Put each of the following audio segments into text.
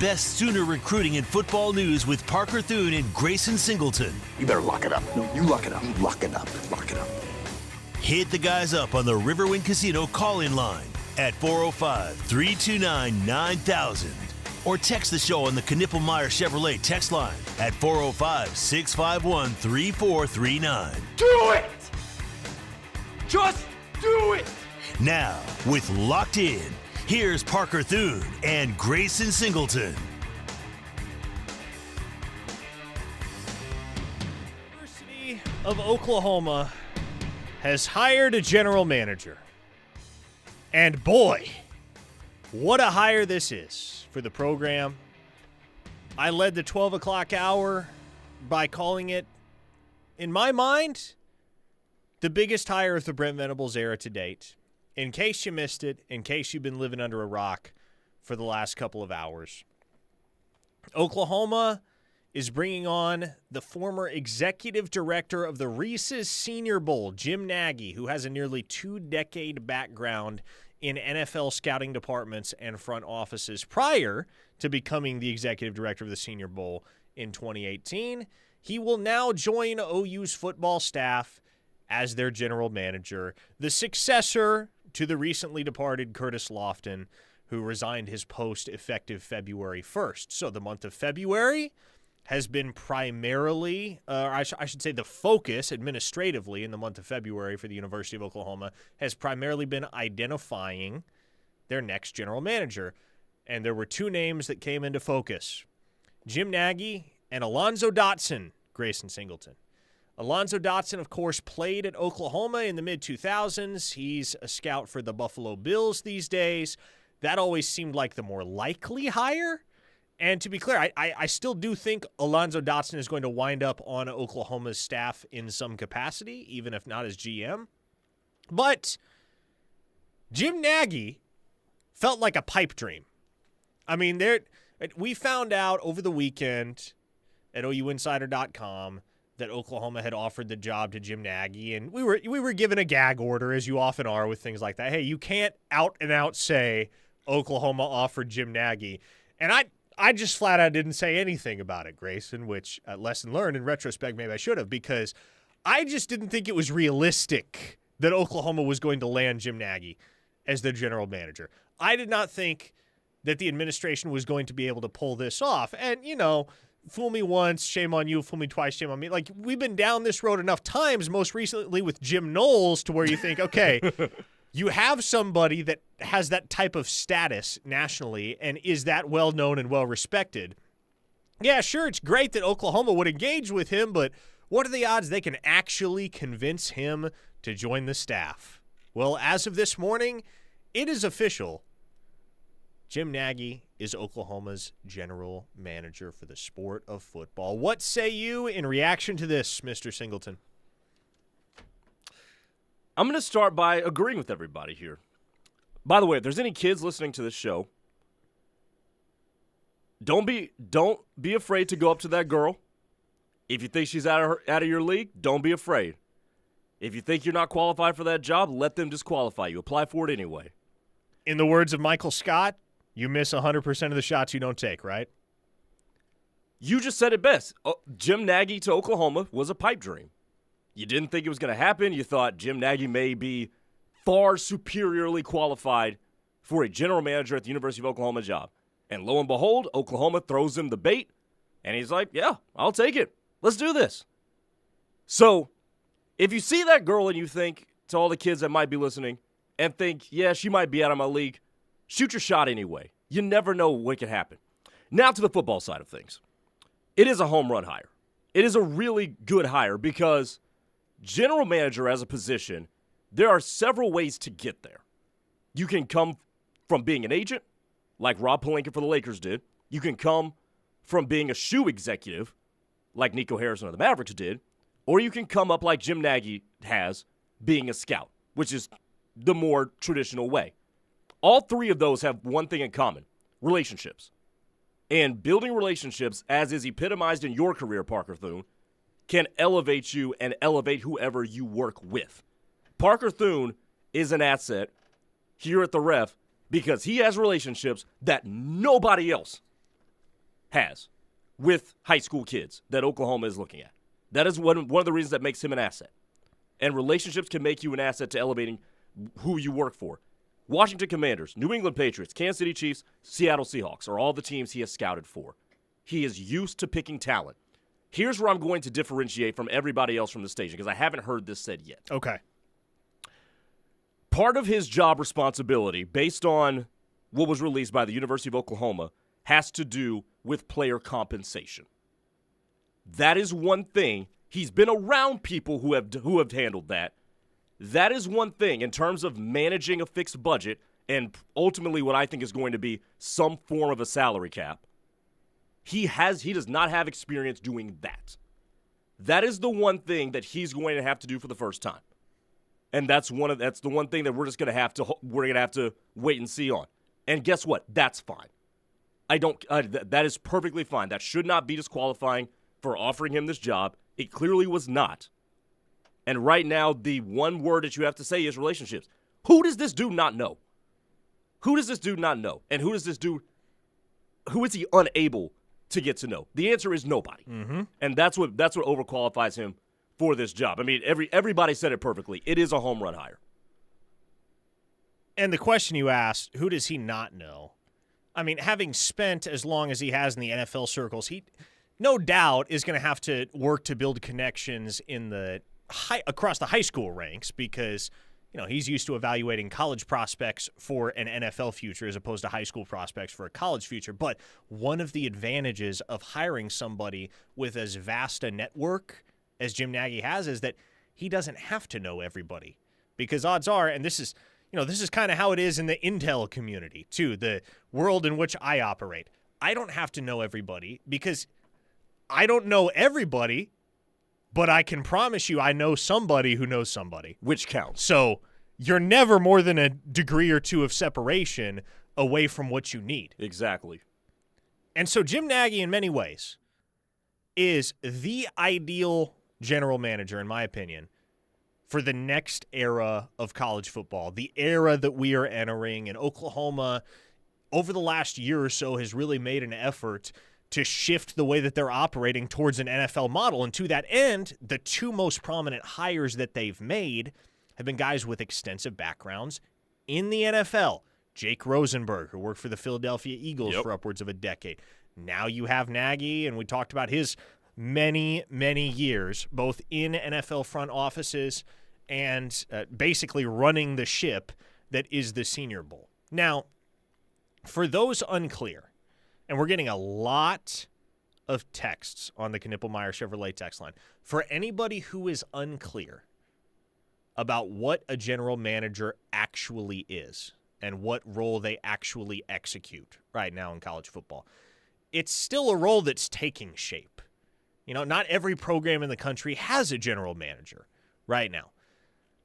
best Sooner recruiting and football news with Parker Thune and Grayson Singleton. You better lock it up. No, you lock it up. You lock it up. Lock it up. Hit the guys up on the Riverwind Casino call-in line at 405-329-9000 or text the show on the Knippelmeyer Chevrolet text line at 405-651-3439. Do it! Just do it! Now, with Locked In, here's Parker Thune and Grayson Singleton. University of Oklahoma has hired a general manager. And boy, what a hire this is for the program. I led the 12 o'clock hour by calling it, in my mind, the biggest hire of the Brent Venables era to date. In case you missed it, in case you've been living under a rock for the last couple of hours, Oklahoma is bringing on the former executive director of the Reese's Senior Bowl, Jim Naggie, who has a nearly 2-decade background in NFL scouting departments and front offices prior to becoming the executive director of the Senior Bowl in 2018. He will now join OU's football staff as their general manager, the successor to the recently departed Curtis Lofton, who resigned his post effective February 1st. So the month of February has been primarily, I should say the focus administratively in the month of February for the University of Oklahoma has primarily been identifying their next general manager. And there were two names that came into focus, Jim Naggie and Alonzo Dotson, Grayson Singleton. Alonzo Dotson, of course, played at Oklahoma in the mid-2000s. He's a scout for the Buffalo Bills these days. That always seemed like the more likely hire. And to be clear, I still do think Alonzo Dotson is going to wind up on Oklahoma's staff in some capacity, even if not as GM. But Jim Naggie felt like a pipe dream. I mean, we found out over the weekend at OUinsider.com that Oklahoma had offered the job to Jim Naggie, and we were given a gag order, as you often are with things like that. Hey, you can't out and out say Oklahoma offered Jim Naggie. And I just flat out didn't say anything about it, Grayson, which, lesson learned, in retrospect, maybe I should have, because I just didn't think it was realistic that Oklahoma was going to land Jim Naggie as their general manager. I did not think that the administration was going to be able to pull this off. And, you know, fool me once, shame on you. Fool me twice, shame on me. Like, we've been down this road enough times, most recently with Jim Knowles, to where you think, okay, you have somebody that has that type of status nationally and is that well-known and well-respected. Yeah, sure, it's great that Oklahoma would engage with him, but what are the odds they can actually convince him to join the staff? Well, as of this morning, it is official. Jim Naggie is Oklahoma's general manager for the sport of football. What say you in reaction to this, Mr. Singleton? I'm going to start by agreeing with everybody here. By the way, if there's any kids listening to this show, don't be afraid to go up to that girl. If you think she's out of your league, don't be afraid. If you think you're not qualified for that job, let them disqualify you. Apply for it anyway. In the words of Michael Scott, you miss 100% of the shots you don't take, right? You just said it best. Jim Naggie to Oklahoma was a pipe dream. You didn't think it was going to happen. You thought Jim Naggie may be far superiorly qualified for a general manager at the University of Oklahoma job. And lo and behold, Oklahoma throws him the bait, and he's like, yeah, I'll take it. Let's do this. So if you see that girl and you think, to all the kids that might be listening, and think, yeah, she might be out of my league, shoot your shot anyway. You never know what can happen. Now to the football side of things. It is a home run hire. It is a really good hire because general manager as a position, there are several ways to get there. You can come from being an agent, like Rob Pelinka for the Lakers did. You can come from being a shoe executive, like Nico Harrison of the Mavericks did. Or you can come up like Jim Naggie has, being a scout, which is the more traditional way. All three of those have one thing in common, relationships. And building relationships, as is epitomized in your career, Parker Thune, can elevate you and elevate whoever you work with. Parker Thune is an asset here at the Ref because he has relationships that nobody else has with high school kids that Oklahoma is looking at. That is one of the reasons that makes him an asset. And relationships can make you an asset to elevating who you work for. Washington Commanders, New England Patriots, Kansas City Chiefs, Seattle Seahawks are all the teams he has scouted for. He is used to picking talent. Here's where I'm going to differentiate from everybody else from the station because I haven't heard this said yet. Okay. Part of his job responsibility, based on what was released by the University of Oklahoma, has to do with player compensation. That is one thing. He's been around people who have handled that. That is one thing in terms of managing a fixed budget and ultimately what I think is going to be some form of a salary cap. He does not have experience doing that. That is the one thing that he's going to have to do for the first time. And that's the one thing that we're going to have to wait and see on. And guess what? That's fine. That is perfectly fine. That should not be disqualifying for offering him this job. It clearly was not. And right now, the one word that you have to say is relationships. Who does this dude not know? Who does this dude not know? And who is he unable to get to know? The answer is nobody. Mm-hmm. And that's what overqualifies him for this job. I mean, everybody said it perfectly. It is a home run hire. And the question you asked, who does he not know? I mean, having spent as long as he has in the NFL circles, he no doubt is going to have to work to build connections in across the high school ranks because, he's used to evaluating college prospects for an NFL future as opposed to high school prospects for a college future. But one of the advantages of hiring somebody with as vast a network as Jim Naggie has is that he doesn't have to know everybody because odds are, and this is kind of how it is in the Intel community too, the world in which I operate. I don't have to know everybody because I don't know everybody, but I can promise you I know somebody who knows somebody. Which counts. So you're never more than a degree or two of separation away from what you need. Exactly. And so Jim Naggie, in many ways, is the ideal general manager, in my opinion, for the next era of college football, the era that we are entering. And Oklahoma, over the last year or so, has really made an effort to shift the way that they're operating towards an NFL model. And to that end, the two most prominent hires that they've made have been guys with extensive backgrounds in the NFL. Jake Rosenberg, who worked for the Philadelphia Eagles for upwards of a decade. Now you have Naggie, and we talked about his many, many years, both in NFL front offices and basically running the ship that is the Senior Bowl. Now, for those unclear, and we're getting a lot of texts on the Knippelmeyer Chevrolet text line. For anybody who is unclear about what a general manager actually is and what role they actually execute right now in college football, it's still a role that's taking shape. Not every program in the country has a general manager right now.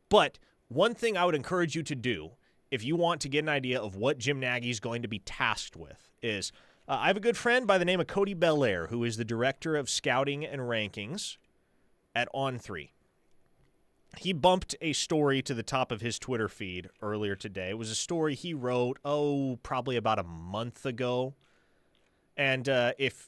But one thing I would encourage you to do if you want to get an idea of what Jim Naggie is going to be tasked with is I have a good friend by the name of Cody Belair, who is the director of scouting and rankings at On3. He bumped a story to the top of his Twitter feed earlier today. It was a story he wrote, probably about a month ago. And if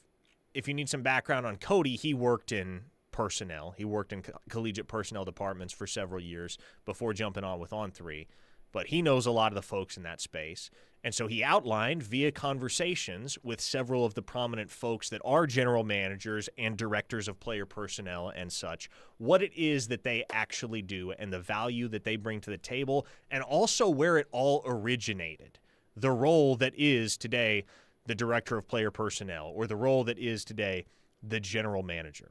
you need some background on Cody, he worked in personnel. He worked in collegiate personnel departments for several years before jumping on with On3. But he knows a lot of the folks in that space. And so he outlined via conversations with several of the prominent folks that are general managers and directors of player personnel and such, what it is that they actually do and the value that they bring to the table, and also where it all originated. The role that is today the director of player personnel, or the role that is today the general manager.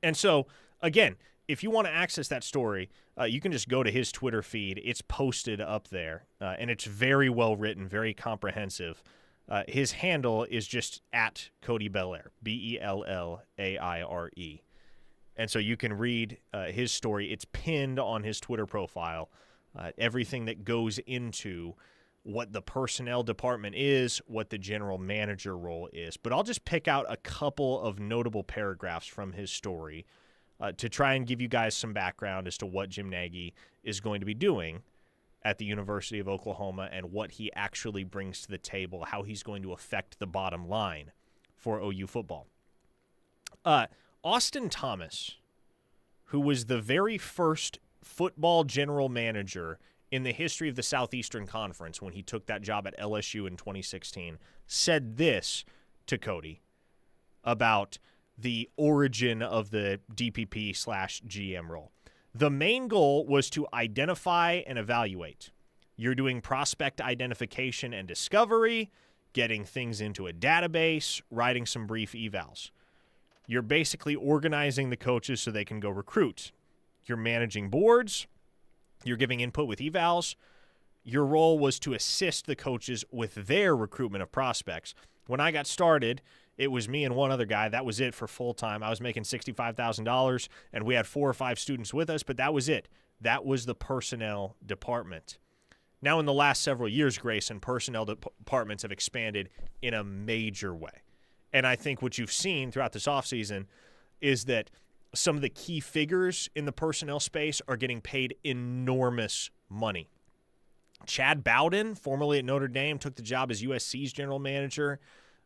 And so, again, if you want to access that story, you can just go to his Twitter feed. It's posted up there, and it's very well written, very comprehensive. His handle is just at Cody Belair, Bellaire. And so you can read his story. It's pinned on his Twitter profile, everything that goes into what the personnel department is, what the general manager role is. But I'll just pick out a couple of notable paragraphs from his story to try and give you guys some background as to what Jim Naggie is going to be doing at the University of Oklahoma and what he actually brings to the table, how he's going to affect the bottom line for OU football. Austin Thomas, who was the very first football general manager in the history of the Southeastern Conference when he took that job at LSU in 2016, said this to Cody about the origin of the DPP/GM role. The main goal was to identify and evaluate. You're doing prospect identification and discovery, getting things into a database, writing some brief evals. You're basically organizing the coaches so they can go recruit. You're managing boards. You're giving input with evals. Your role was to assist the coaches with their recruitment of prospects. When I got started, it was me and one other guy. That was it for full-time. I was making $65,000, and we had 4 or 5 students with us, but that was it. That was the personnel department. Now, in the last several years, Grayson, personnel departments have expanded in a major way. And I think what you've seen throughout this offseason is that some of the key figures in the personnel space are getting paid enormous money. Chad Bowden, formerly at Notre Dame, took the job as USC's general manager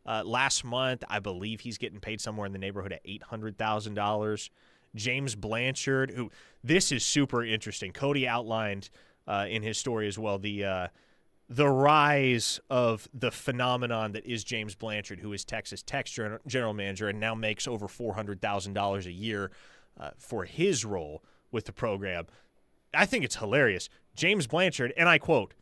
last month. I believe he's getting paid somewhere in the neighborhood of $800,000. James Blanchard, who this is super interesting. Cody outlined in his story as well the rise of the phenomenon that is James Blanchard, who is Texas Tech's general manager and now makes over $400,000 a year for his role with the program. I think it's hilarious. James Blanchard, and I quote,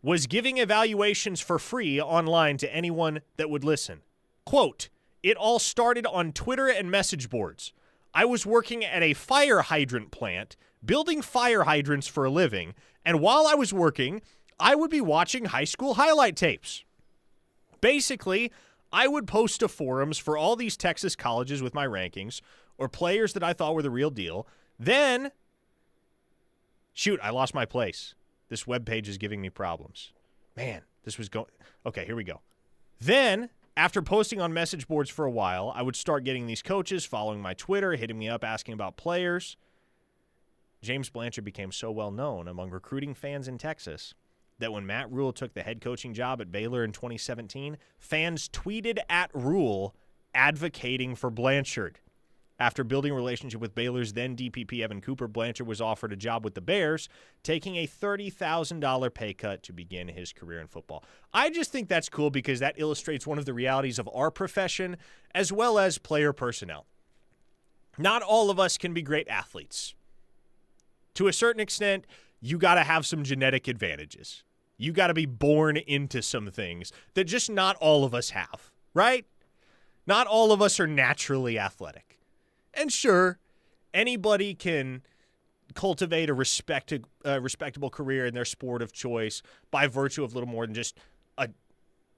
was giving evaluations for free online to anyone that would listen. Quote, it all started on Twitter and message boards. I was working at a fire hydrant plant, building fire hydrants for a living, and while I was working, I would be watching high school highlight tapes. Basically, I would post to forums for all these Texas colleges with my rankings or players that I thought were the real deal. Then, shoot, I lost my place. This webpage is giving me problems. Man, this was going... Okay, here we go. Then, after posting on message boards for a while, I would start getting these coaches following my Twitter, hitting me up, asking about players. James Blanchard became so well known among recruiting fans in Texas that when Matt Rule took the head coaching job at Baylor in 2017, fans tweeted at Rule advocating for Blanchard. After building a relationship with Baylor's then DPP Evan Cooper, Blanchard was offered a job with the Bears, taking a $30,000 pay cut to begin his career in football. I just think that's cool because that illustrates one of the realities of our profession as well as player personnel. Not all of us can be great athletes. To a certain extent, you got to have some genetic advantages. You got to be born into some things that just not all of us have, right? Not all of us are naturally athletic. And sure, anybody can cultivate a respectable career in their sport of choice by virtue of little more than just a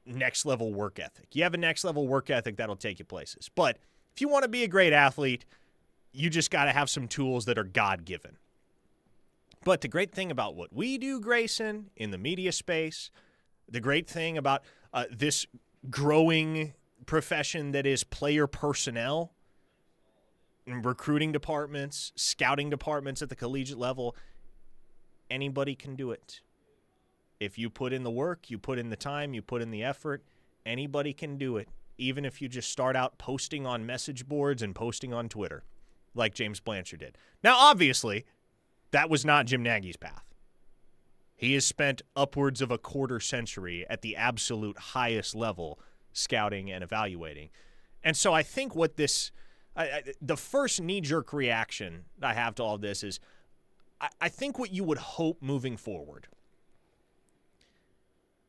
next-level work ethic. You have a next-level work ethic, that'll take you places. But if you want to be a great athlete, you just got to have some tools that are God-given. But the great thing about what we do, Grayson, in the media space, the great thing about this growing profession that is player personnel, recruiting departments, scouting departments at the collegiate level, anybody can do it. If you put in the work, you put in the time, you put in the effort, anybody can do it, even if you just start out posting on message boards and posting on Twitter, like James Blanchard did. Now, obviously, that was not Jim Naggie's path. He has spent upwards of a quarter century at the absolute highest level scouting and evaluating. And so I think what this... the first knee-jerk reaction I have to all this is I think what you would hope moving forward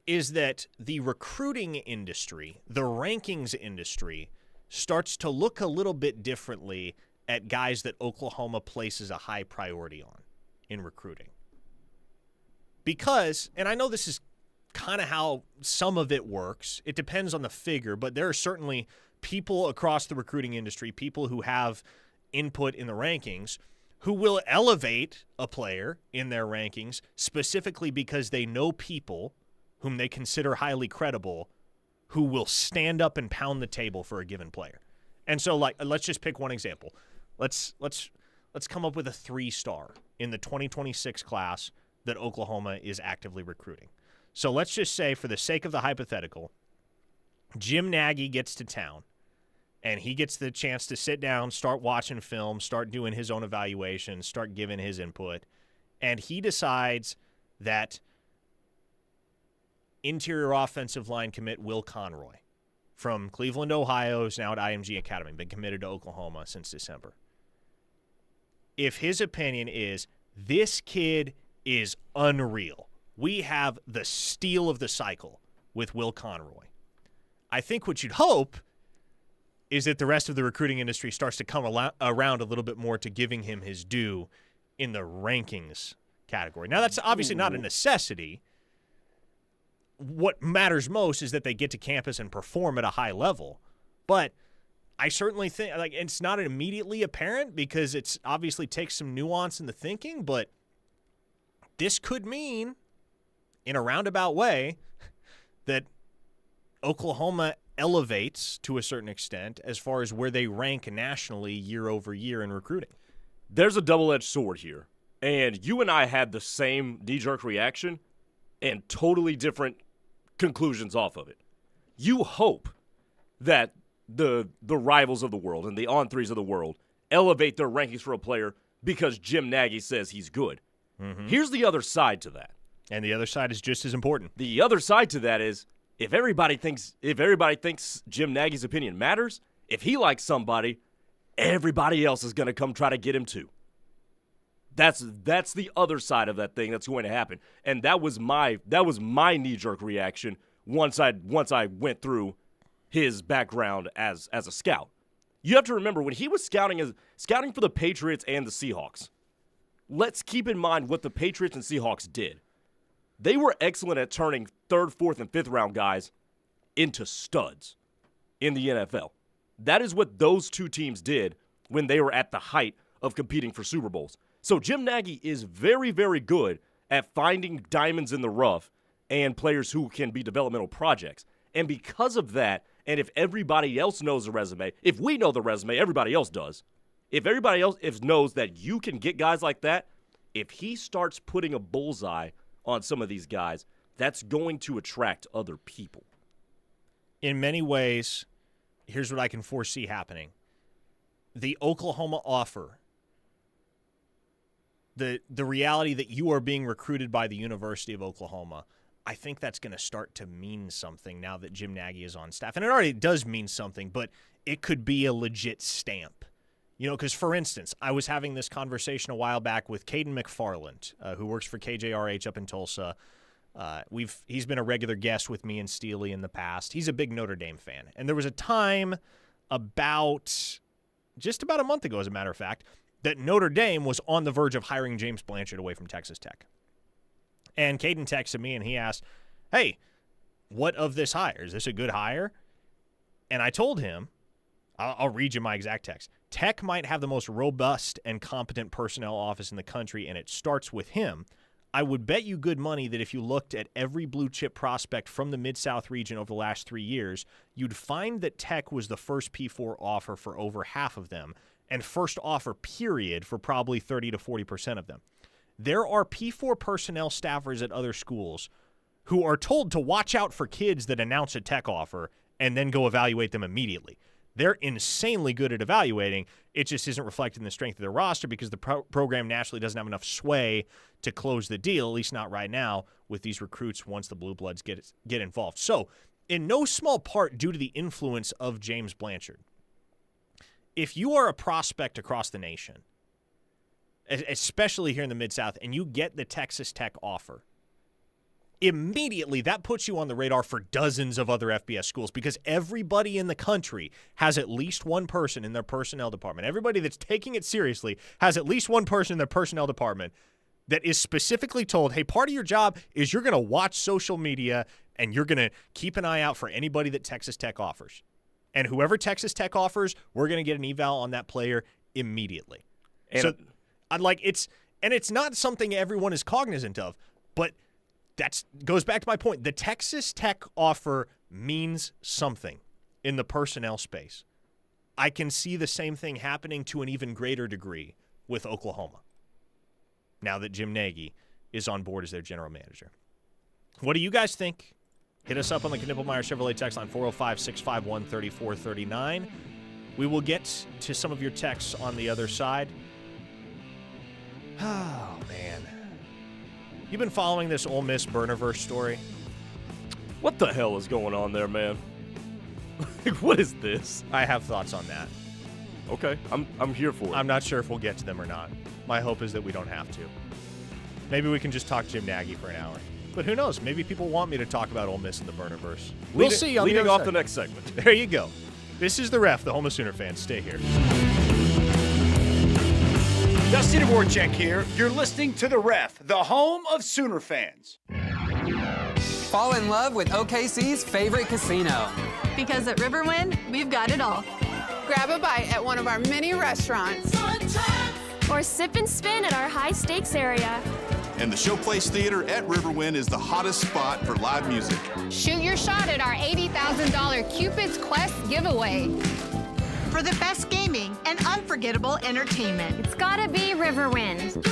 is that the recruiting industry, the rankings industry, starts to look a little bit differently at guys that Oklahoma places a high priority on in recruiting. Because, and I know this is kind of how some of it works, it depends on the figure, but there are certainly people across the recruiting industry, people who have input in the rankings, who will elevate a player in their rankings specifically because they know people whom they consider highly credible who will stand up and pound the table for a given player. And so, like, let's just pick one example. Let's come up with a 3-star in the 2026 class that Oklahoma is actively recruiting. So let's just say, for the sake of the hypothetical, Jim Naggie gets to town and he gets the chance to sit down, start watching film, start doing his own evaluation, start giving his input, and he decides that interior offensive line commit Will Conroy from Cleveland, Ohio, is now at IMG Academy, been committed to Oklahoma since December. If his opinion is, this kid is unreal, we have the steal of the cycle with Will Conroy, I think what you'd hope is that the rest of the recruiting industry starts to come around a little bit more to giving him his due in the rankings category. Now, that's obviously not a necessity. What matters most is that they get to campus and perform at a high level. But I certainly think, like, it's not immediately apparent because it's obviously takes some nuance in the thinking, but this could mean, in a roundabout way, that Oklahoma elevates to a certain extent as far as where they rank nationally year over year in recruiting. There's a double-edged sword here, and you and I had the same knee-jerk reaction and totally different conclusions off of it. You hope that the rivals of the world and the on-threes of the world elevate their rankings for a player because Jim Naggie says he's good. Mm-hmm. Here's the other side to that. And the other side is just as important. The other side to that is if everybody thinks Jim Naggie's opinion matters, if he likes somebody, everybody else is going to come try to get him too. That's the other side of that thing that's going to happen. And that was my knee-jerk reaction once I went through his background as a scout. You have to remember when he was scouting for the Patriots and the Seahawks. Let's keep in mind what the Patriots and Seahawks did. They were excellent at turning 3rd, 4th, and 5th round guys into studs in the NFL. That is what those two teams did when they were at the height of competing for Super Bowls. So Jim Naggie is very, very good at finding diamonds in the rough and players who can be developmental projects. And because of that, and if everybody else knows the resume, if we know the resume, everybody else does. If everybody else knows that you can get guys like that, if he starts putting a bullseye on some of these guys, that's going to attract other people. In many ways, here's what I can foresee happening. The Oklahoma offer, the reality that you are being recruited by the University of Oklahoma, I think that's going to start to mean something now that Jim Naggie is on staff. And it already does mean something, but it could be a legit stamp. You know, because, for instance, I was having this conversation a while back with Caden McFarland, who works for KJRH up in Tulsa. He's been a regular guest with me and Steely in the past. He's a big Notre Dame fan. And there was a time just about a month ago, as a matter of fact, that Notre Dame was on the verge of hiring James Blanchard away from Texas Tech. And Caden texted me and he asked, hey, what of this hire? Is this a good hire? And I told him, I'll read you my exact text. Tech might have the most robust and competent personnel office in the country, and it starts with him. I would bet you good money that if you looked at every blue-chip prospect from the Mid-South region over the last 3 years, you'd find that Tech was the first P4 offer for over half of them, and first offer, period, for probably 30 to 40% of them. There are P4 personnel staffers at other schools who are told to watch out for kids that announce a Tech offer and then go evaluate them immediately. They're insanely good at evaluating. It just isn't reflected in the strength of their roster because the program naturally doesn't have enough sway to close the deal, at least not right now, with these recruits once the Blue Bloods get involved. So, in no small part due to the influence of James Blanchard, if you are a prospect across the nation, especially here in the Mid-South, and you get the Texas Tech offer, immediately that puts you on the radar for dozens of other FBS schools because everybody in the country has at least one person in their personnel department. Everybody that's taking it seriously has at least one person in their personnel department that is specifically told, hey, part of your job is you're going to watch social media and you're going to keep an eye out for anybody that Texas Tech offers. And whoever Texas Tech offers, we're going to get an eval on that player immediately. And so it's not something everyone is cognizant of, but that goes back to my point. The Texas Tech offer means something in the personnel space. I can see the same thing happening to an even greater degree with Oklahoma now that Jim Naggie is on board as their general manager. What do you guys think? Hit us up on the Knippelmeyer Chevrolet text line 405-651-3439. We will get to some of your texts on the other side. Oh, man. You've been following this Ole Miss Burnerverse story? What the hell is going on there, man? Like, what is this? I have thoughts on that. Okay, I'm here for it. I'm not sure if we'll get to them or not. My hope is that we don't have to. Maybe we can just talk Jim Naggie for an hour. But who knows? Maybe people want me to talk about Ole Miss in the Burnerverse. We'll see on the leading other off side. the next segment. There you go. This is The Ref, the home of Sooner fans. Stay here. Dusty Dvorak here. You're listening to The Ref, the home of Sooner fans. Fall in love with OKC's favorite casino. Because at Riverwind, we've got it all. Grab a bite at one of our many restaurants. Or sip and spin at our high stakes area. And the Showplace Theater at Riverwind is the hottest spot for live music. Shoot your shot at our $80,000 Cupid's Quest giveaway. For the best gaming and unforgettable entertainment, It's gotta be Riverwind.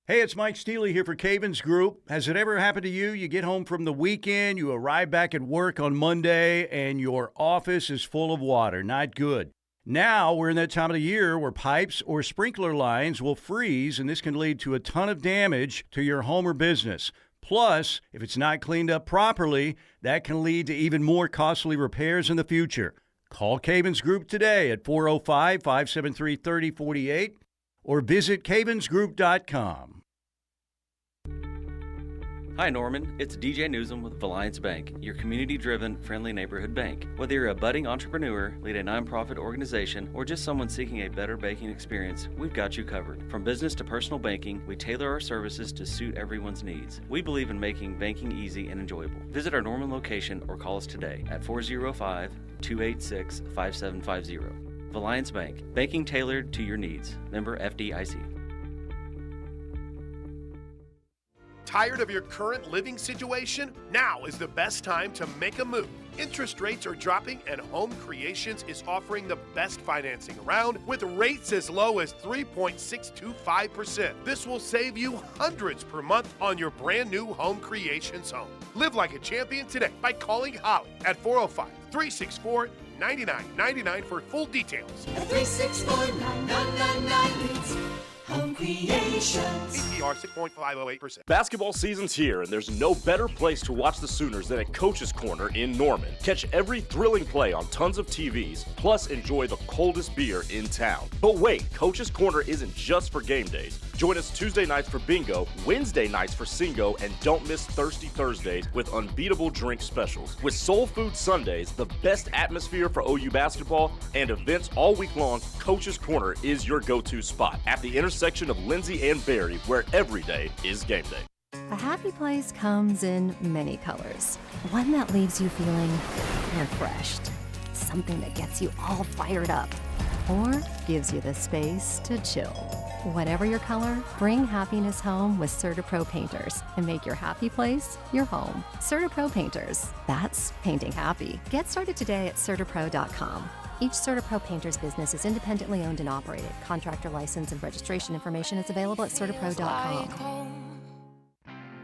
Hey, it's Mike Steely here for Cavens Group. Has it ever happened to you? You get home from the weekend, you arrive back at work on Monday, and your office is full of water. Not good. Now we're in that time of the year where pipes or sprinkler lines will freeze, and this can lead to a ton of damage to your home or business. Plus, if it's not cleaned up properly, that can lead to even more costly repairs in the future. Call Cavens Group today at 405-573-3048 or visit cavensgroup.com. Hi Norman, it's DJ Newsom with Alliance Bank, your community-driven, friendly neighborhood bank. Whether you're a budding entrepreneur, lead a nonprofit organization, or just someone seeking a better banking experience, we've got you covered. From business to personal banking, we tailor our services to suit everyone's needs. We believe in making banking easy and enjoyable. Visit our Norman location or call us today at 405-286-5750. Alliance Bank, banking tailored to your needs. Member FDIC. Tired of your current living situation? Now is the best time to make a move. Interest rates are dropping and Home Creations is offering the best financing around with rates as low as 3.625%. This will save you hundreds per month on your brand new Home Creations home. Live like a champion today by calling Holly at 405-364-9999 for full details. 364-9999. Home Creations. APR 6.508%. Basketball season's here, and there's no better place to watch the Sooners than at Coach's Corner in Norman. Catch every thrilling play on tons of TVs, plus enjoy the coldest beer in town. But wait, Coach's Corner isn't just for game days. Join us Tuesday nights for bingo, Wednesday nights for Singo, and don't miss Thirsty Thursdays with unbeatable drink specials. With Soul Food Sundays, the best atmosphere for OU basketball, and events all week long, Coach's Corner is your go-to spot at the intersection of Lindsay and Berry, where every day is game day. A happy place comes in many colors. One that leaves you feeling refreshed. Something that gets you all fired up. Or gives you the space to chill. Whatever your color, bring happiness home with CertaPro Painters and make your happy place your home. CertaPro Painters. That's painting happy. Get started today at CertaPro.com. Each CertaPro Painters business is independently owned and operated. Contractor license and registration information is available at CertaPro.com.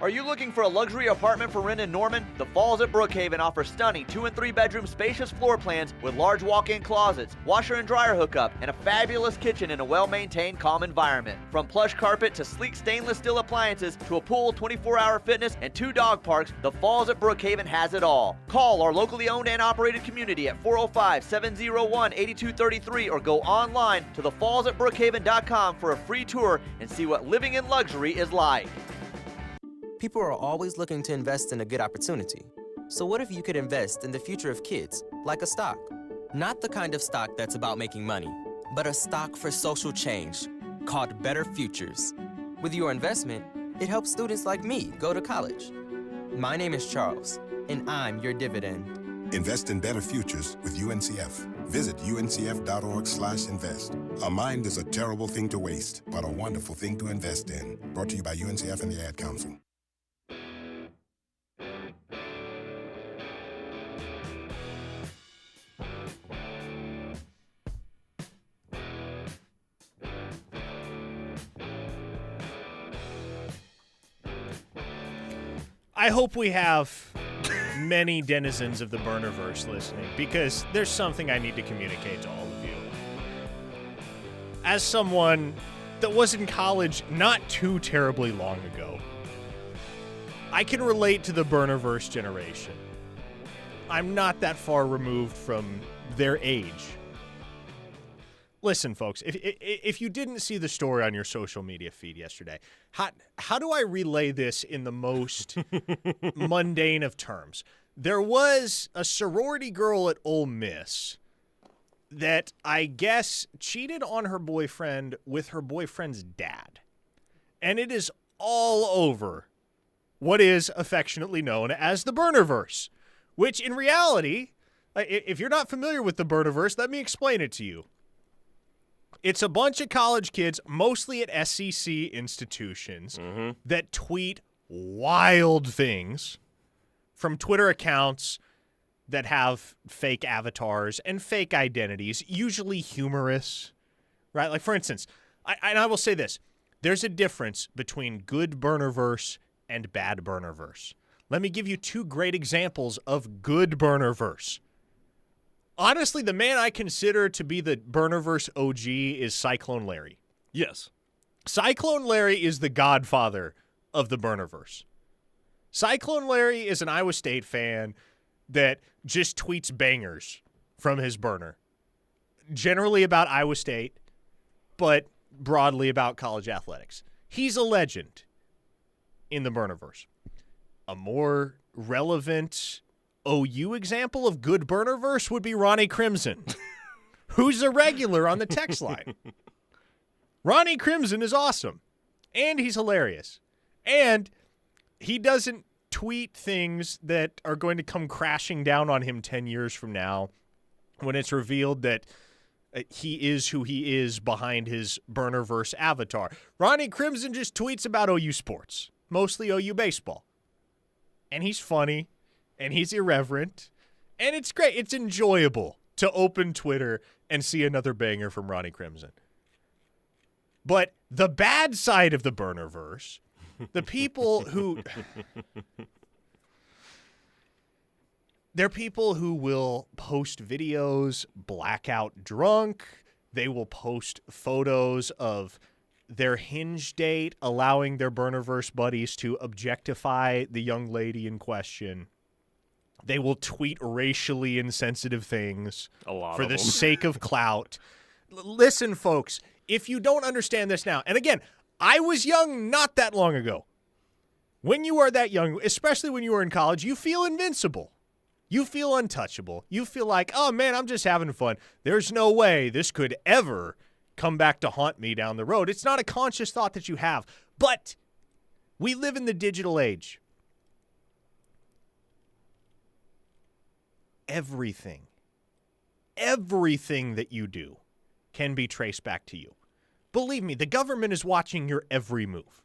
Are you looking for a luxury apartment for rent in Norman? The Falls at Brookhaven offers stunning 2- and 3-bedroom spacious floor plans with large walk-in closets, washer and dryer hookup, and a fabulous kitchen in a well-maintained, calm environment. From plush carpet to sleek stainless steel appliances to a pool, 24-hour fitness, and 2 dog parks, the Falls at Brookhaven has it all. Call our locally owned and operated community at 405-701-8233 or go online to thefallsatbrookhaven.com for a free tour and see what living in luxury is like. People are always looking to invest in a good opportunity. So what if you could invest in the future of kids, like a stock? Not the kind of stock that's about making money, but a stock for social change, called Better Futures. With your investment, it helps students like me go to college. My name is Charles, and I'm your dividend. Invest in better futures with UNCF. Visit uncf.org/invest. A mind is a terrible thing to waste, but a wonderful thing to invest in. Brought to you by UNCF and the Ad Council. I hope we have many denizens of the Burnerverse listening, because there's something I need to communicate to all of you. As someone that was in college not too terribly long ago, I can relate to the Burnerverse generation. I'm not that far removed from their age. Listen, folks, if you didn't see the story on your social media feed yesterday, how do I relay this in the most mundane of terms? There was a sorority girl at Ole Miss that I guess cheated on her boyfriend with her boyfriend's dad. And it is all over what is affectionately known as the Burnerverse, which in reality, if you're not familiar with the Burnerverse, let me explain it to you. It's a bunch of college kids, mostly at SEC institutions, that tweet wild things from Twitter accounts that have fake avatars and fake identities, usually humorous, right? Like, for instance, I will say this. There's a difference between good Burnerverse and bad Burnerverse. Let me give you two great examples of good Burnerverse. Honestly, the man I consider to be the Burnerverse OG is Cyclone Larry. Yes. Cyclone Larry is the godfather of the Burnerverse. Cyclone Larry is an Iowa State fan that just tweets bangers from his burner. Generally about Iowa State, but broadly about college athletics. He's a legend in the Burnerverse. A more relevant OU example of good Burnerverse would be Ronnie Crimson, who's a regular on the text line. Ronnie Crimson is awesome, and he's hilarious. And he doesn't tweet things that are going to come crashing down on him 10 years from now when it's revealed that he is who he is behind his Burnerverse avatar. Ronnie Crimson just tweets about OU sports, mostly OU baseball. And he's funny, and he's irreverent, and it's great. It's enjoyable to open Twitter and see another banger from Ronnie Crimson. But the bad side of the Burnerverse, the people who... They're people who will post videos blackout drunk. They will post photos of their Hinge date, allowing their Burnerverse buddies to objectify the young lady in question. They will tweet racially insensitive things for the sake of clout. Listen, folks, if you don't understand this now, and again, I was young not that long ago. When you are that young, especially when you are in college, you feel invincible. You feel untouchable. You feel like, oh, man, I'm just having fun. There's no way this could ever come back to haunt me down the road. It's not a conscious thought that you have. But we live in the digital age. Everything that you do can be traced back to you. Believe me, the government is watching your every move.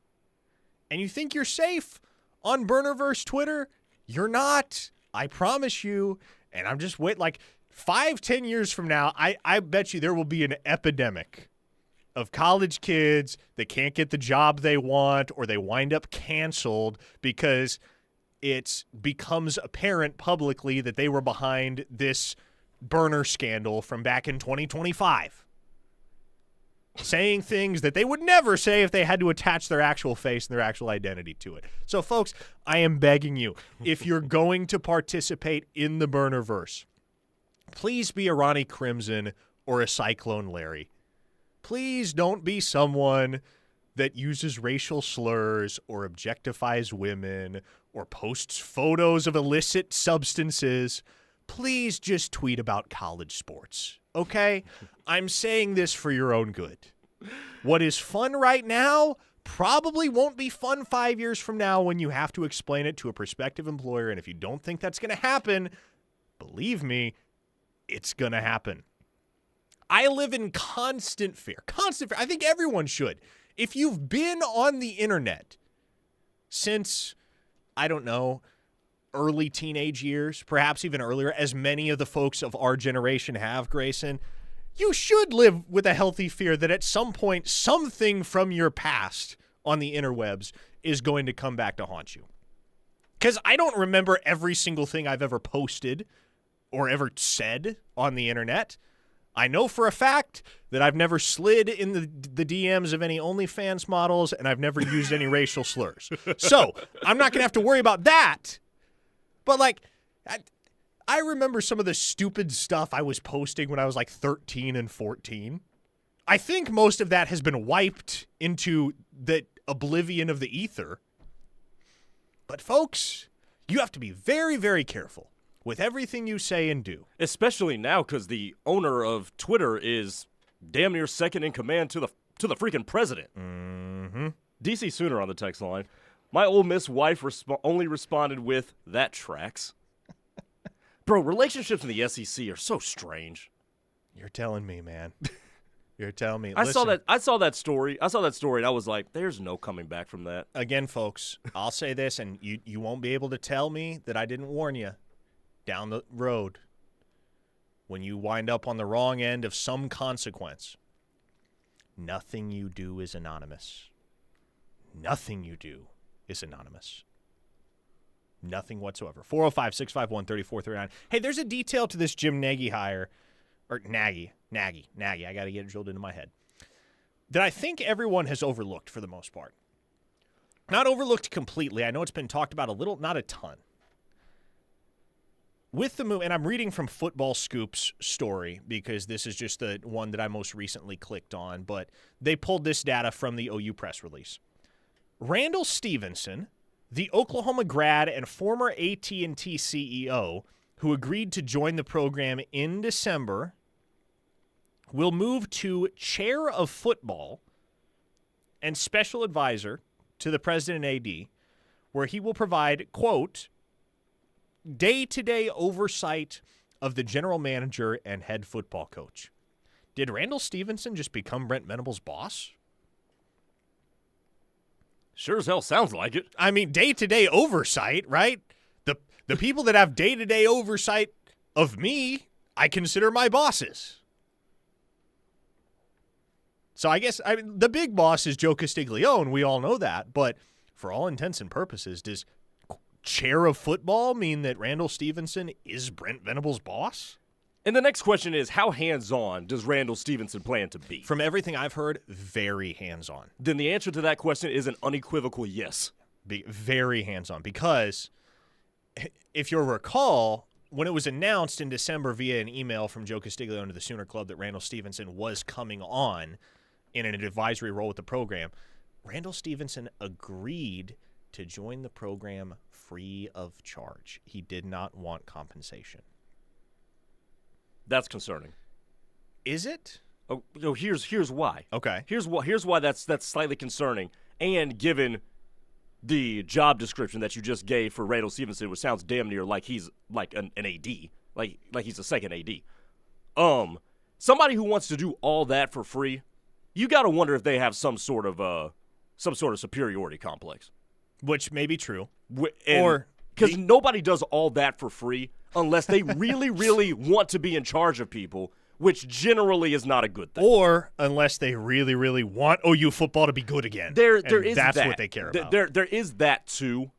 And you think you're safe on Burnerverse Twitter? You're not. I promise you. And I'm just waiting, like 5-10 years from now, I bet you there will be an epidemic of college kids that can't get the job they want, or they wind up canceled because it becomes apparent publicly that they were behind this burner scandal from back in 2025. Saying things that they would never say if they had to attach their actual face and their actual identity to it. So, folks, I am begging you, if you're going to participate in the Burnerverse, please be a Ronnie Crimson or a Cyclone Larry. Please don't be someone that uses racial slurs or objectifies women or posts photos of illicit substances. Please just tweet about college sports, okay? I'm saying this for your own good. What is fun right now probably won't be fun 5 years from now when you have to explain it to a prospective employer. And if you don't think that's going to happen, believe me, it's going to happen. I live in constant fear. Constant fear. I think everyone should. If you've been on the internet since, I don't know, early teenage years, perhaps even earlier, as many of the folks of our generation have, Grayson, you should live with a healthy fear that at some point something from your past on the interwebs is going to come back to haunt you. Because I don't remember every single thing I've ever posted or ever said on the internet. I know for a fact that I've never slid in the DMs of any OnlyFans models, and I've never used any racial slurs. So I'm not going to have to worry about that. But, like, I remember some of the stupid stuff I was posting when I was, like, 13 and 14. I think most of that has been wiped into the oblivion of the ether. But, folks, you have to be very, very careful with everything you say and do. Especially now because the owner of Twitter is damn near second in command to the freaking president. Mm-hmm. DC Sooner on the text line. My Ole Miss wife only responded with, that tracks. Bro, relationships in the SEC are so strange. You're telling me, man. You're telling me. I saw that story. And I was like, there's no coming back from that. Again, folks, I'll say this, and you won't be able to tell me that I didn't warn you. Down the road, when you wind up on the wrong end of some consequence, nothing you do is anonymous. Nothing you do is anonymous. Nothing whatsoever. 405-651-3439. Hey, there's a detail to this Jim Naggie hire, or Naggie. I got to get it drilled into my head, that I think everyone has overlooked for the most part. Not overlooked completely. I know it's been talked about a little, not a ton. With the move, and I'm reading from Football Scoop's story because this is just the one that I most recently clicked on, but they pulled this data from the OU press release. Randall Stevenson, the Oklahoma grad and former AT&T CEO who agreed to join the program in December, will move to chair of football and special advisor to the president and AD, where he will provide, quote, day-to-day oversight of the general manager and head football coach. Did Randall Stevenson just become Brent Venables' boss? Sure as hell sounds like it. I mean, day-to-day oversight, right? The people that have day-to-day oversight of me, I consider my bosses. So I guess the big boss is Joe Castiglione. We all know that. But for all intents and purposes, does chair of football mean that Randall Stevenson is Brent Venables' boss? And the next question is, how hands-on does Randall Stevenson plan to be? From everything I've heard, very hands-on. Then the answer to that question is an unequivocal yes. Very hands-on, because if you'll recall, when it was announced in December via an email from Joe Castiglione to the Sooner Club that Randall Stevenson was coming on in an advisory role with the program, Randall Stevenson agreed to join the program free of charge. He did not want compensation. That's concerning. Is it? Oh, here's why. Okay. Here's why that's slightly concerning. And given the job description that you just gave for Randall Stevenson, which sounds damn near like he's like an AD, like he's a second AD. Somebody who wants to do all that for free, you got to wonder if they have some sort of superiority complex. Which may be true. Because nobody does all that for free unless they really, really want to be in charge of people, which generally is not a good thing. Or unless they really, really want OU football to be good again. That's what they care about. There is that too.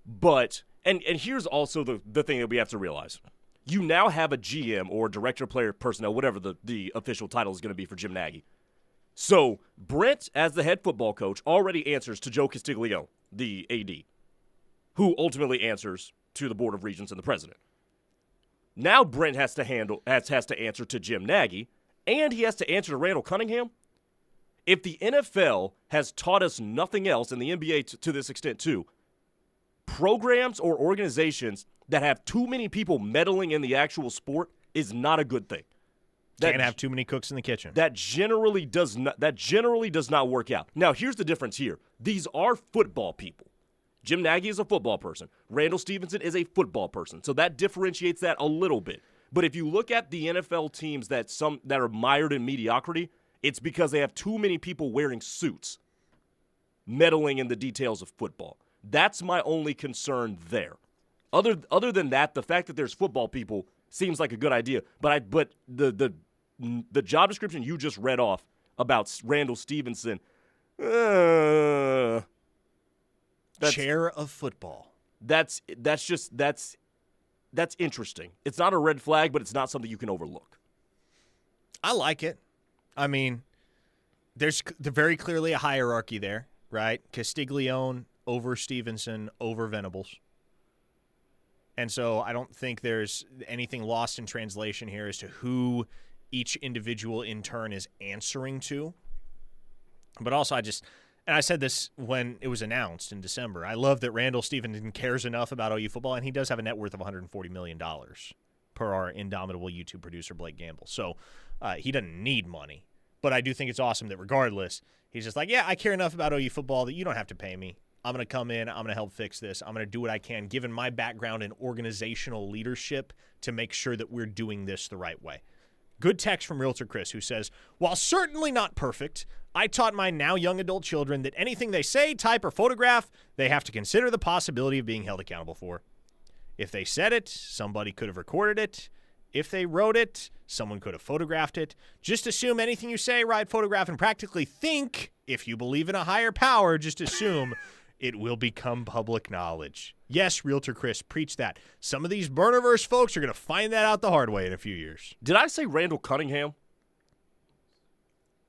But, and here's also the thing that we have to realize. You now have a GM or director of player personnel, whatever the official title is going to be for Jim Naggie. So Brent, as the head football coach, already answers to Joe Castiglione, the AD, who ultimately answers to the Board of Regents and the president. Now Brent has to answer to Jim Naggie, and he has to answer to Randall Cunningham. If the NFL has taught us nothing else, and the NBA to this extent too, programs or organizations that have too many people meddling in the actual sport is not a good thing. Can't have too many cooks in the kitchen. That generally does not work out. Now, here's the difference here. These are football people. Jim Naggie is a football person. Randall Stevenson is a football person. So that differentiates that a little bit. But if you look at the NFL teams that are mired in mediocrity, it's because they have too many people wearing suits, meddling in the details of football. That's my only concern there. Other than that, the fact that there's football people seems like a good idea. But the job description you just read off about Randall Stevenson, chair of football. That's interesting. It's not a red flag, but it's not something you can overlook. I like it. I mean, there's very clearly a hierarchy there, right? Castiglione over Stevenson over Venables. And so I don't think there's anything lost in translation here as to who each individual intern is answering to. But also and I said this when it was announced in December, I love that Randall Stevenson cares enough about OU football, and he does have a net worth of $140 million per our indomitable YouTube producer, Blake Gamble. So he doesn't need money. But I do think it's awesome that regardless, he's just like, yeah, I care enough about OU football that you don't have to pay me. I'm going to come in. I'm going to help fix this. I'm going to do what I can, given my background in organizational leadership, to make sure that we're doing this the right way. Good text from Realtor Chris, who says, while certainly not perfect, I taught my now young adult children that anything they say, type, or photograph, they have to consider the possibility of being held accountable for. If they said it, somebody could have recorded it. If they wrote it, someone could have photographed it. Just assume anything you say, write, photograph, and practically think, if you believe in a higher power, just assume it will become public knowledge. Yes, Realtor Chris, preach that. Some of these Burnerverse folks are going to find that out the hard way in a few years. Did I say Randall Cunningham?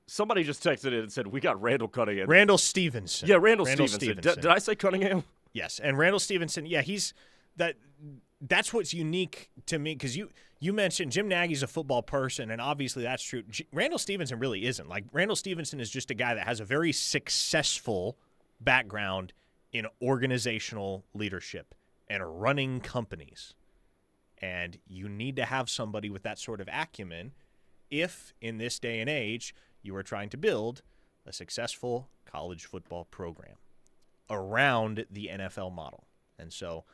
Somebody just texted in and said, we got Randall Cunningham. Randall Stevenson. Yeah, Randall Stevenson. Did I say Cunningham? Yes, and Randall Stevenson, yeah, that's what's unique to me, because you mentioned Jim Naggie's a football person, and obviously that's true. Randall Stevenson really isn't. Like, Randall Stevenson is just a guy that has a very successful background in organizational leadership and running companies. And you need to have somebody with that sort of acumen if, in this day and age, you are trying to build a successful college football program around the NFL model. And so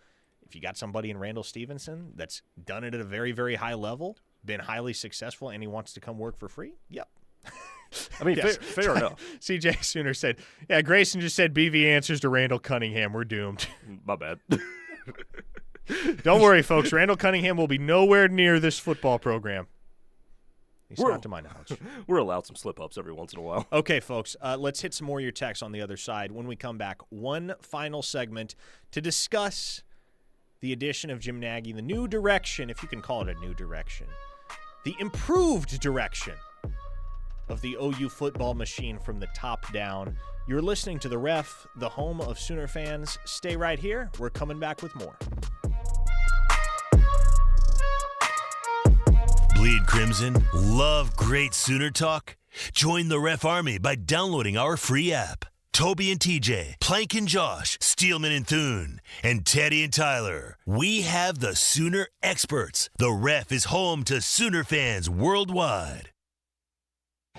if you got somebody in Randall Stevenson that's done it at a very, very high level, been highly successful, and he wants to come work for free, yep. I mean, yes. fair enough. CJ Sooner said, yeah, Grayson just said BV answers to Randall Cunningham. We're doomed. My bad. Don't worry, folks. Randall Cunningham will be nowhere near this football program. He's not to my knowledge. We're allowed some slip-ups every once in a while. Okay, folks, let's hit some more of your texts on the other side. When we come back, one final segment to discuss the addition of Jim Naggie, the new direction, if you can call it a new direction, the improved direction of the OU football machine from the top down. You're listening to The Ref, the home of Sooner fans. Stay right here. We're coming back with more. Bleed Crimson? Love great Sooner talk? Join the Ref Army by downloading our free app. Toby and TJ, Plank and Josh, Steelman and Thune, and Teddy and Tyler. We have the Sooner experts. The Ref is home to Sooner fans worldwide.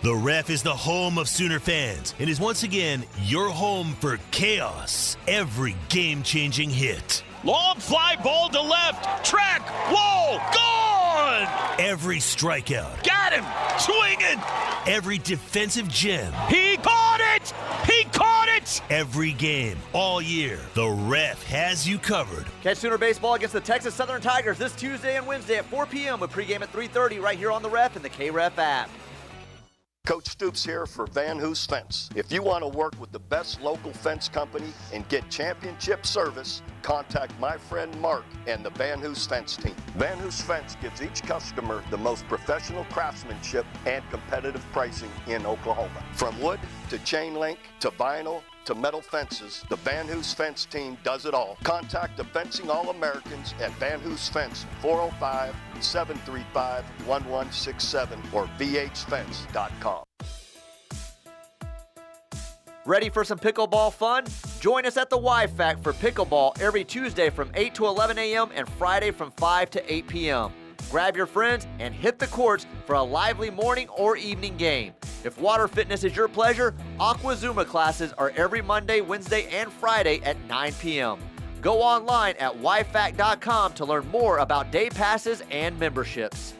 The Ref is the home of Sooner fans and is once again your home for chaos. Every game-changing hit. Long fly ball to left. Track. Whoa. Gone. Every strikeout. Got him. Swinging. Every defensive gem. He caught it. He caught it. Every game. All year. The Ref has you covered. Catch Sooner baseball against the Texas Southern Tigers this Tuesday and Wednesday at 4 p.m. with pregame at 3:30 right here on the Ref and the K-Ref app. Coach Stoops here for Van Hoos Fence. If you want to work with the best local fence company and get championship service, contact my friend Mark and the Van Hoos Fence team. Van Hoos Fence gives each customer the most professional craftsmanship and competitive pricing in Oklahoma. From wood to chain link to vinyl to metal fences, the Van Hoos Fence team does it all. Contact the Fencing All-Americans at Van Hoos Fence, 405-735-1167 or vhfence.com. Ready for some pickleball fun? Join us at the Y-Fac for pickleball every Tuesday from 8 to 11 a.m. and Friday from 5 to 8 p.m. Grab your friends and hit the courts for a lively morning or evening game. If water fitness is your pleasure, Aqua Zuma classes are every Monday, Wednesday, and Friday at 9 p.m. Go online at yfac.com to learn more about day passes and memberships.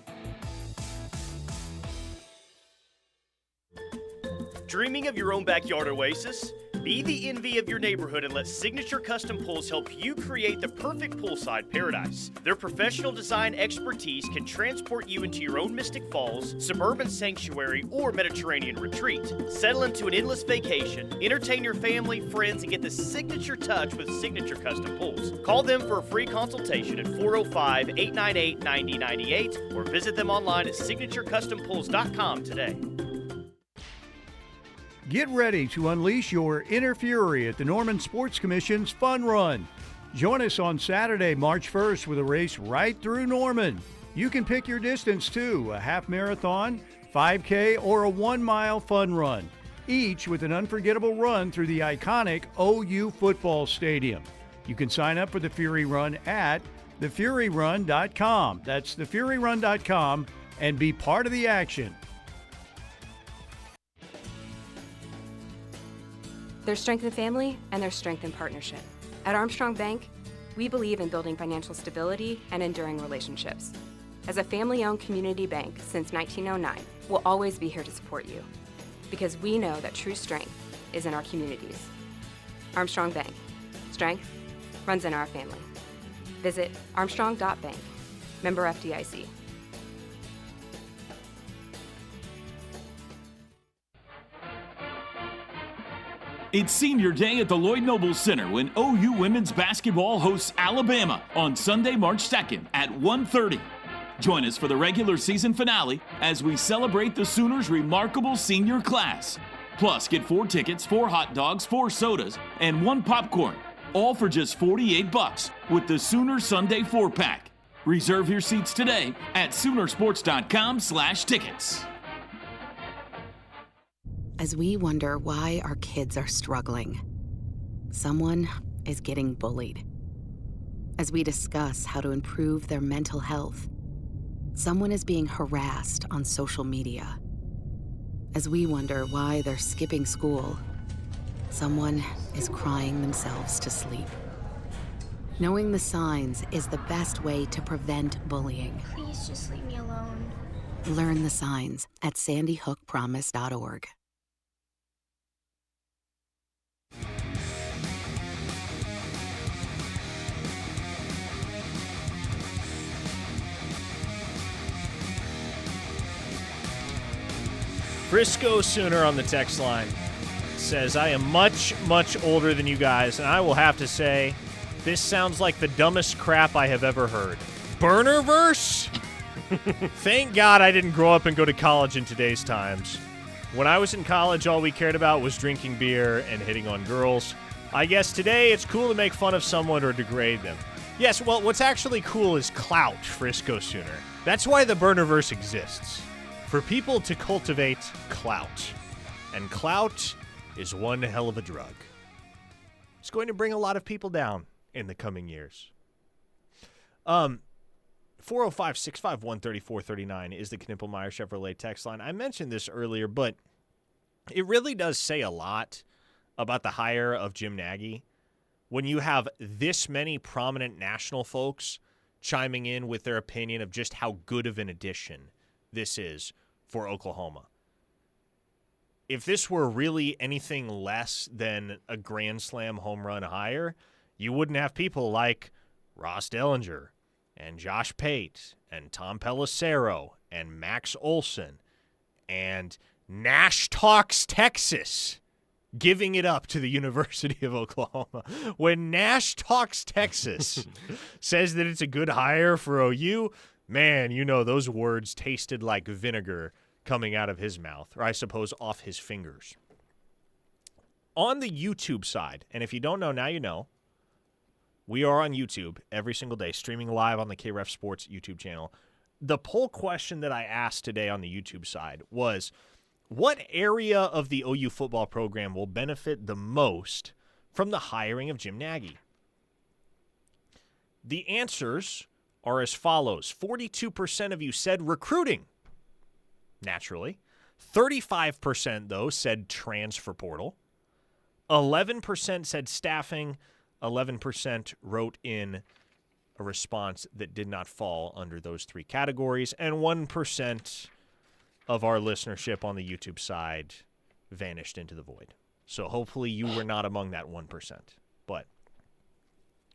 Dreaming of your own backyard oasis? Be the envy of your neighborhood and let Signature Custom Pools help you create the perfect poolside paradise. Their professional design expertise can transport you into your own Mystic Falls, suburban sanctuary, or Mediterranean retreat. Settle into an endless vacation, entertain your family, friends, and get the signature touch with Signature Custom Pools. Call them for a free consultation at 405-898-9098 or visit them online at signaturecustompools.com today. Get ready to unleash your inner fury at the Norman Sports Commission's Fun Run. Join us on Saturday, March 1st with a race right through Norman. You can pick your distance too, a half marathon, 5K, or a 1-mile fun run, each with an unforgettable run through the iconic OU football stadium. You can sign up for the Fury Run at thefuryrun.com. That's thefuryrun.com and be part of the action. There's strength in family and there's strength in partnership. At Armstrong Bank, we believe in building financial stability and enduring relationships. As a family-owned community bank since 1909, we'll always be here to support you because we know that true strength is in our communities. Armstrong Bank. Strength runs in our family. Visit armstrong.bank. Member FDIC. It's senior day at the Lloyd Noble Center when OU women's basketball hosts Alabama on Sunday, March 2nd at 1:30. Join us for the regular season finale as we celebrate the Sooners' remarkable senior class. Plus, get 4 tickets, 4 hot dogs, 4 sodas, and 1 popcorn, all for just $48 with the Sooner Sunday 4-pack. Reserve your seats today at Soonersports.com/tickets. As we wonder why our kids are struggling, someone is getting bullied. As we discuss how to improve their mental health, someone is being harassed on social media. As we wonder why they're skipping school, someone is crying themselves to sleep. Knowing the signs is the best way to prevent bullying. Please just leave me alone. Learn the signs at sandyhookpromise.org. Frisco Sooner on the text line says, I am much, much older than you guys, and I will have to say, this sounds like the dumbest crap I have ever heard. Burnerverse? Thank God I didn't grow up and go to college in today's times. When I was in college, all we cared about was drinking beer and hitting on girls. I guess today it's cool to make fun of someone or degrade them. Yes, well, what's actually cool is clout, Frisco Sooner. That's why the Burnerverse exists. For people to cultivate clout. And clout is one hell of a drug. It's going to bring a lot of people down in the coming years. 405-651-3439 is the Knippelmeyer Chevrolet text line. I mentioned this earlier, but it really does say a lot about the hire of Jim Naggie when you have this many prominent national folks chiming in with their opinion of just how good of an addition this is for Oklahoma. If this were really anything less than a Grand Slam home run hire, you wouldn't have people like Ross Dellinger and Josh Pate and Tom Pelissero and Max Olson and Nash Talks Texas giving it up to the University of Oklahoma. When Nash Talks Texas says that it's a good hire for OU, man, you know those words tasted like vinegar coming out of his mouth, or I suppose off his fingers. On the YouTube side, and if you don't know, now you know, we are on YouTube every single day, streaming live on the KREF Sports YouTube channel. The poll question that I asked today on the YouTube side was, what area of the OU football program will benefit the most from the hiring of Jim Naggie? The answers are as follows. 42% of you said recruiting. Naturally. 35%, though, said transfer portal. 11% said staffing. 11% wrote in a response that did not fall under those 3 categories. And 1% of our listenership on the YouTube side vanished into the void. So hopefully you were not among that 1%. But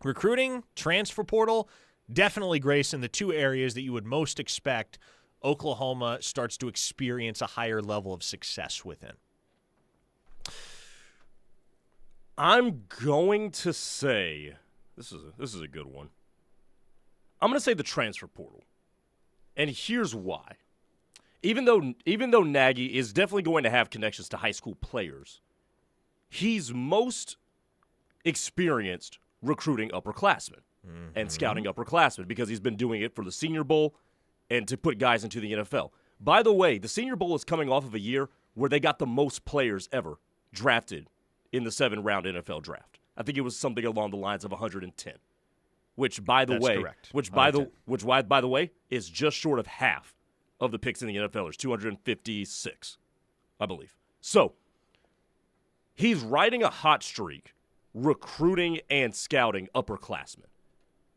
recruiting, transfer portal, definitely, Grayson, the two areas that you would most expect Oklahoma starts to experience a higher level of success within. I'm going to say this is a good one. I'm going to say the transfer portal. And here's why. Even though Naggie is definitely going to have connections to high school players, he's most experienced recruiting upperclassmen and scouting upperclassmen because he's been doing it for the Senior Bowl and to put guys into the NFL. By the way, the Senior Bowl is coming off of a year where they got the most players ever drafted in the 7-round NFL draft. I think it was something along the lines of 110, which by the way is just short of half of the picks in the NFL. There's 256, I believe. So he's riding a hot streak recruiting and scouting upperclassmen.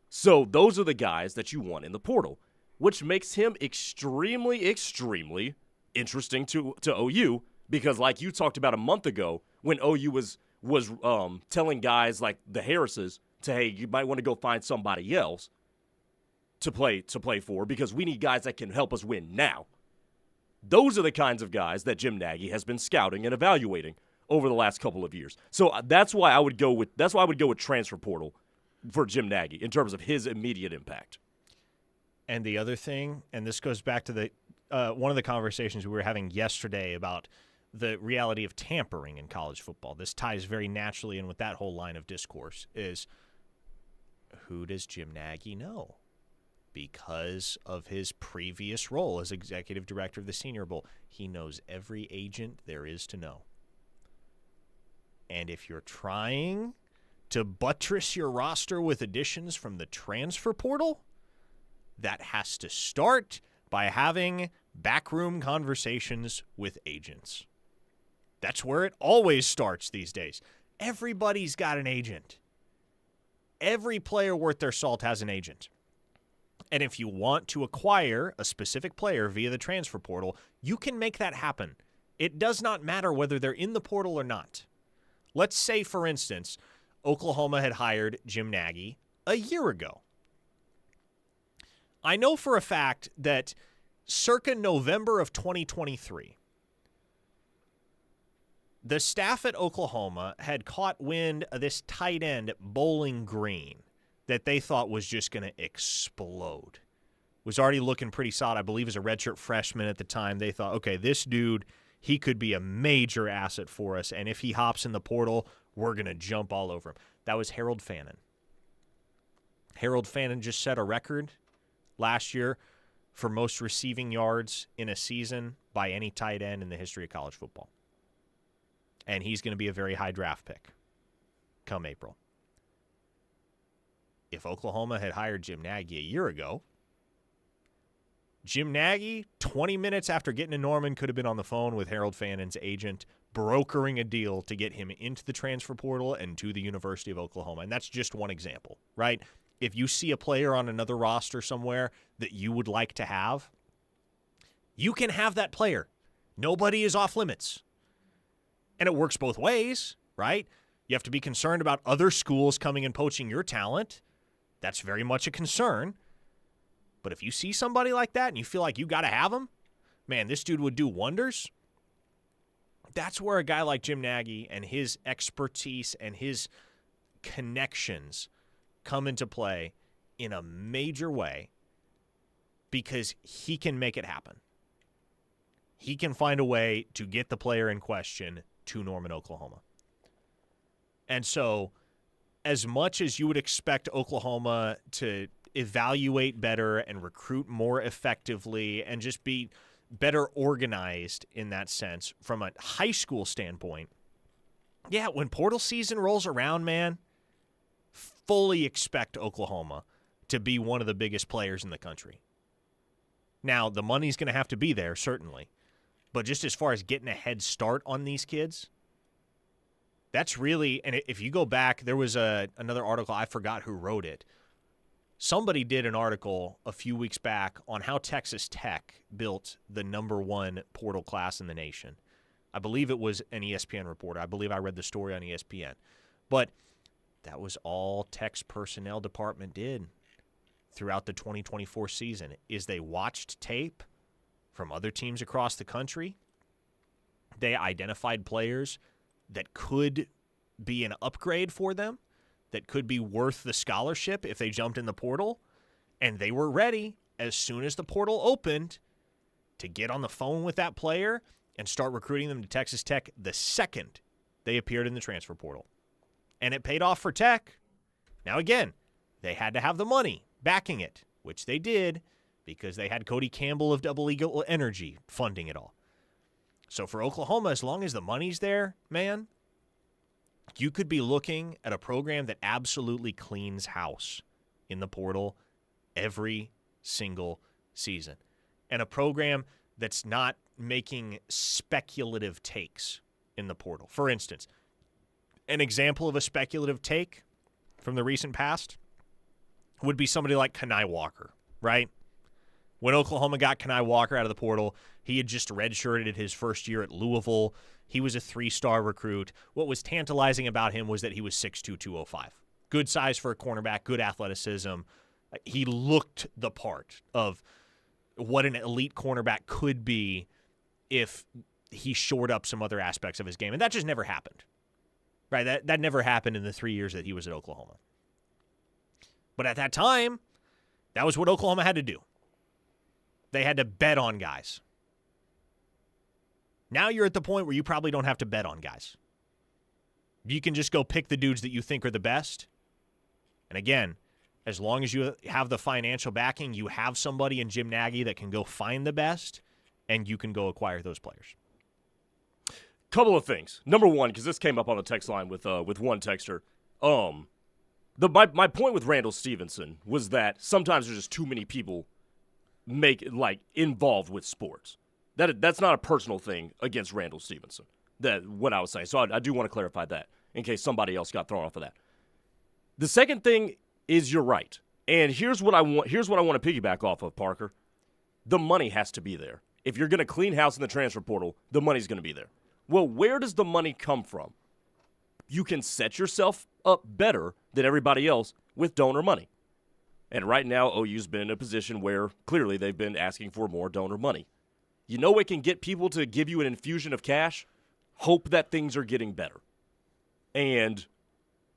So those are the guys that you want in the portal, which makes him extremely, extremely interesting to OU because like you talked about a month ago when OU was telling guys like the Harrises to, hey, you might want to go find somebody else to play for because we need guys that can help us win now. Those are the kinds of guys that Jim Naggie has been scouting and evaluating over the last couple of years. So that's why I would go with transfer portal for Jim Naggie in terms of his immediate impact. And the other thing, and this goes back to the one of the conversations we were having yesterday about the reality of tampering in college football. This ties very naturally in with that whole line of discourse is who does Jim Naggie know? Because of his previous role as executive director of the Senior Bowl, he knows every agent there is to know. And if you're trying to buttress your roster with additions from the transfer portal, that has to start by having backroom conversations with agents. That's where it always starts these days. Everybody's got an agent. Every player worth their salt has an agent. And if you want to acquire a specific player via the transfer portal, you can make that happen. It does not matter whether they're in the portal or not. Let's say, for instance, Oklahoma had hired Jim Naggie a year ago. I know for a fact that circa November of 2023, the staff at Oklahoma had caught wind of this tight end, Bowling Green, that they thought was just going to explode. Was already looking pretty solid. I believe as a redshirt freshman at the time. They thought, okay, this dude, he could be a major asset for us, and if he hops in the portal, we're going to jump all over him. That was Harold Fannin. Harold Fannin just set a record last year for most receiving yards in a season by any tight end in the history of college football. And he's going to be a very high draft pick come April. If Oklahoma had hired Jim Naggie a year ago, Jim Naggie, 20 minutes after getting to Norman, could have been on the phone with Harold Fannin's agent, brokering a deal to get him into the transfer portal and to the University of Oklahoma. And that's just one example, right? If you see a player on another roster somewhere that you would like to have, you can have that player. Nobody is off limits. And it works both ways, right? You have to be concerned about other schools coming and poaching your talent. That's very much a concern. But if you see somebody like that and you feel like you got to have him, man, this dude would do wonders. That's where a guy like Jim Naggie and his expertise and his connections come into play in a major way because he can make it happen. He can find a way to get the player in question to Norman, Oklahoma. And so as much as you would expect Oklahoma to evaluate better and recruit more effectively and just be better organized in that sense from a high school standpoint, yeah, when portal season rolls around, man, fully expect Oklahoma to be one of the biggest players in the country. Now, the money's going to have to be there, certainly. But just as far as getting a head start on these kids, that's really, and if you go back, there was another article, I forgot who wrote it. Somebody did an article a few weeks back on how Texas Tech built the #1 portal class in the nation. I believe it was an ESPN reporter. I believe I read the story on ESPN. But that was all Tech's personnel department did throughout the 2024 season, is they watched tape from other teams across the country. They identified players that could be an upgrade for them, that could be worth the scholarship if they jumped in the portal, and they were ready as soon as the portal opened to get on the phone with that player and start recruiting them to Texas Tech the second they appeared in the transfer portal. And it paid off for Tech. Now, again, they had to have the money backing it, which they did because they had Cody Campbell of Double Eagle Energy funding it all. So for Oklahoma, as long as the money's there, man, you could be looking at a program that absolutely cleans house in the portal every single season. And a program that's not making speculative takes in the portal. For instance, an example of a speculative take from the recent past would be somebody like Kenai Walker, right? When Oklahoma got Kenai Walker out of the portal, he had just redshirted his first year at Louisville. He was a 3-star recruit. What was tantalizing about him was that he was 6'2", 205. Good size for a cornerback, good athleticism. He looked the part of what an elite cornerback could be if he shored up some other aspects of his game. And that just never happened, right? That never happened in the 3 years that he was at Oklahoma. But at that time, that was what Oklahoma had to do. They had to bet on guys. Now you're at the point where you probably don't have to bet on guys. You can just go pick the dudes that you think are the best. And again, as long as you have the financial backing, you have somebody in Jim Naggie that can go find the best, and you can go acquire those players. Couple of things. Number one, because this came up on the text line with one texter. My point with Randall Stevenson was that sometimes there's just too many people involved with sports. That's not a personal thing against Randall Stevenson. That what I was saying. So I do want to clarify that in case somebody else got thrown off of that. The second thing is you're right. And here's what I want to piggyback off of, Parker. The money has to be there. If you're going to clean house in the transfer portal, the money's going to be there. Well, where does the money come from? You can set yourself up better than everybody else with donor money. And right now, OU's been in a position where clearly they've been asking for more donor money. You know it can get people to give you an infusion of cash? Hope that things are getting better. And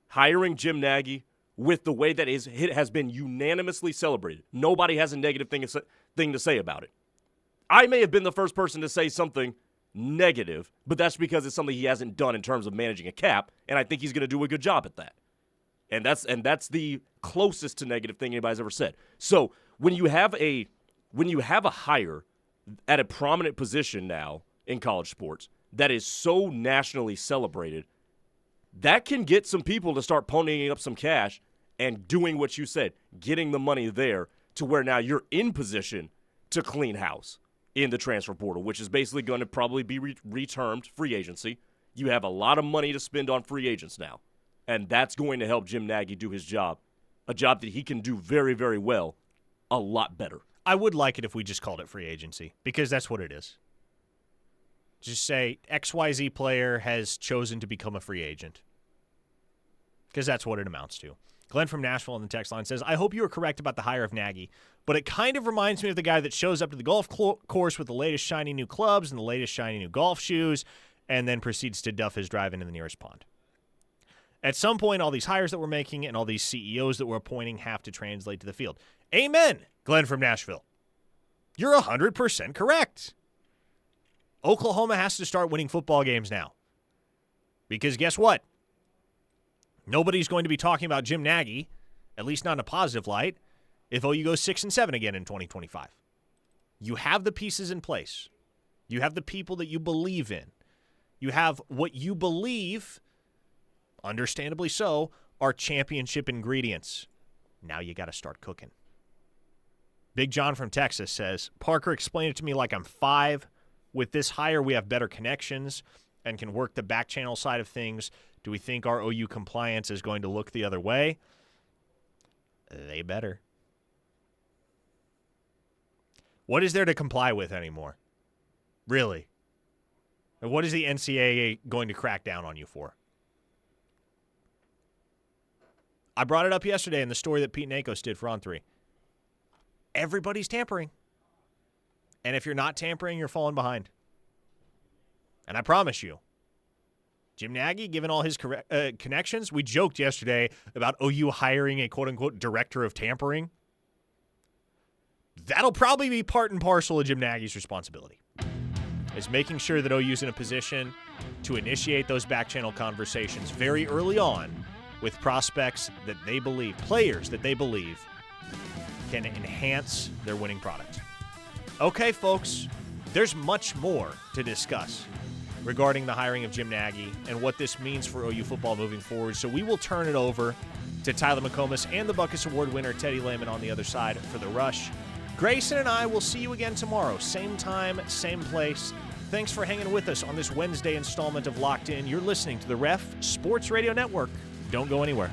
hiring Jim Naggie with the way that it has been unanimously celebrated. Nobody has a negative thing to say about it. I may have been the first person to say something negative, but that's because it's something he hasn't done in terms of managing a cap, and I think he's going to do a good job at that. And that's the closest to negative thing anybody's ever said. So when you have a hire at a prominent position now in college sports that is so nationally celebrated, that can get some people to start ponying up some cash and doing what you said, getting the money there to where now you're in position to clean house in the transfer portal, which is basically going to probably be retermed free agency. You have a lot of money to spend on free agents now, and that's going to help Jim Naggie do his job, a job that he can do very, very well, a lot better. I would like it if we just called it free agency, because that's what it is. Just say XYZ player has chosen to become a free agent, because that's what it amounts to. Glenn from Nashville on the text line says, I hope you are correct about the hire of Naggie, but it kind of reminds me of the guy that shows up to the golf course with the latest shiny new clubs and the latest shiny new golf shoes and then proceeds to duff his drive into the nearest pond. At some point, all these hires that we're making and all these CEOs that we're appointing have to translate to the field. Amen, Glenn from Nashville. You're 100% correct. Oklahoma has to start winning football games now. Because guess what? Nobody's going to be talking about Jim Naggie, at least not in a positive light, if OU goes 6-7 again in 2025. You have the pieces in place. You have the people that you believe in. You have what you believe, understandably so, are championship ingredients. Now you got to start cooking. Big John from Texas says, Parker, explain it to me like I'm 5. With this hire, we have better connections and can work the back channel side of things. Do we think our OU compliance is going to look the other way? They better. What is there to comply with anymore? Really? And what is the NCAA going to crack down on you for? I brought it up yesterday in the story that Pete Nakos did for On 3. Everybody's tampering. And if you're not tampering, you're falling behind. And I promise you, Jim Naggie, given all his connections, we joked yesterday about OU hiring a quote-unquote director of tampering. That'll probably be part and parcel of Jim Naggie's responsibility, is making sure that OU's in a position to initiate those back-channel conversations very early on with prospects that they believe, players that they believe can enhance their winning product. Okay, folks, there's much more to discuss regarding the hiring of Jim Naggie and what this means for OU football moving forward. So we will turn it over to Tyler McComas and the Buckus Award winner Teddy Lehman on the other side for the rush. Grayson and I will see you again tomorrow. Same time, same place. Thanks for hanging with us on this Wednesday installment of Locked In. You're listening to the Ref Sports Radio Network. Don't go anywhere.